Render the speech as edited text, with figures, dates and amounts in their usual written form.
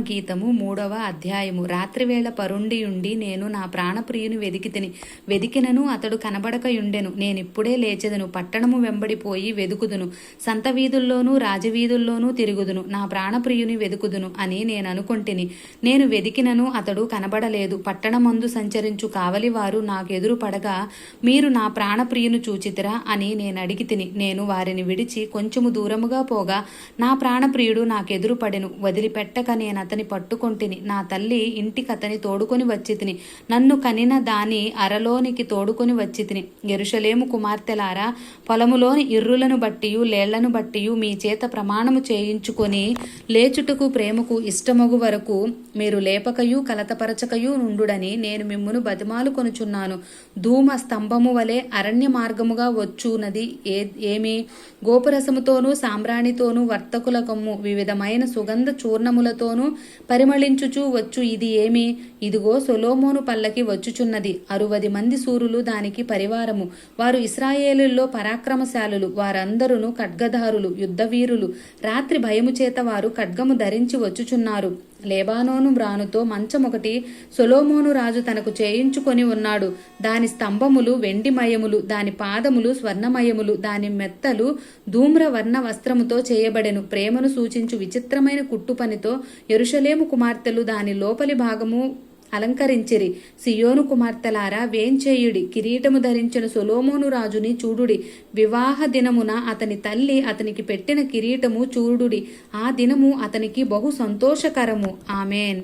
గీతము 3వ అధ్యాయము. రాత్రివేళ పరుండియుండి నేను నా ప్రాణప్రియుని వెదికినను అతడు కనబడకయుండెను. నేనిప్పుడే లేచెదను, పట్టణము వెంబడిపోయి వెదుకుదును, సంత వీధుల్లోనూ రాజవీధుల్లోనూ తిరుగుదును, నా ప్రాణప్రియుని వెదుకుదును అని నేననుకొంటిని. నేను వెదికినను అతడు కనబడలేదు. పట్టణమందు సంచరించు కావలివారు నాకెదురు పడగా, మీరు నా ప్రాణప్రియుని చూచితిరా అని నేనడిగితిని. నేను వారిని విడిచి కొంచెము దూరముగా పోగా నా ప్రాణప్రియుడు నాకెదురు పడెను. వదిలిపెట్టక నేనతని పట్టుకొంటిని. నా తల్లి ఇంటికతని తోడుకొని వచ్చితిని. నన్ను కనిన దాని అరలోనికి తోడుకొని వచ్చితిని. యెరూషలేము కుమార్తెలారా, పొలములోని ఇర్రులను బట్టియు లేళ్లను బట్టియు మీ చేత ప్రమాణము చేయించుకొని లేచుటకు ప్రేమకు ఇష్టమగు వరకు మీరు లేపకయు కలతపరచకయు నుండుడని నేను మిమ్మును బతిమాలు కొనుచున్నాను. ధూమ స్తంభము వలె అరణ్య మార్గముగా వచ్చునది ఏమి? గోపురసముతోనూ సాంబ్రాణితోనూ వర్తకుల కమ్ము వివిధమైన సుగంధ చూర్ణములతోనూ పరిమళించుచూ వచ్చు ఇది ఏమి? ఇదిగో సొలొమోను పల్లకి వచ్చుచున్నది. 60 మంది శూరులు దానికి పరివారము. వారు ఇశ్రాయేలుల్లో పరాక్రమశాలులు. వారందరూ ఖడ్గధారులు, యుద్ధవీరులు. రాత్రి భయము చేత వారు ఖడ్గము ధరించి వచ్చుచున్నారు. లేబానోను బ్రానుతో మంచమొకటి సొలొమోను రాజు తనకు చేయించుకొని ఉన్నాడు. దాని స్తంభములు వెండిమయములు, దాని పాదములు స్వర్ణమయములు, దాని మెత్తలు ధూమ్రవర్ణ వస్త్రముతో చేయబడెను. ప్రేమను సూచించు విచిత్రమైన కుట్టుపనితో యెరూషలేము కుమార్తెలు దాని లోపలి భాగము అలంకరించిరి. సియోను కుమార్తెలారా, వేంచేయుడి, కిరీటము ధరించిన సొలొమోను రాజుని చూడుడి. వివాహ దినమున అతని తల్లి అతనికి పెట్టిన కిరీటము చూడుడి. ఆ దినము అతనికి బహు సంతోషకరము. ఆమెన్.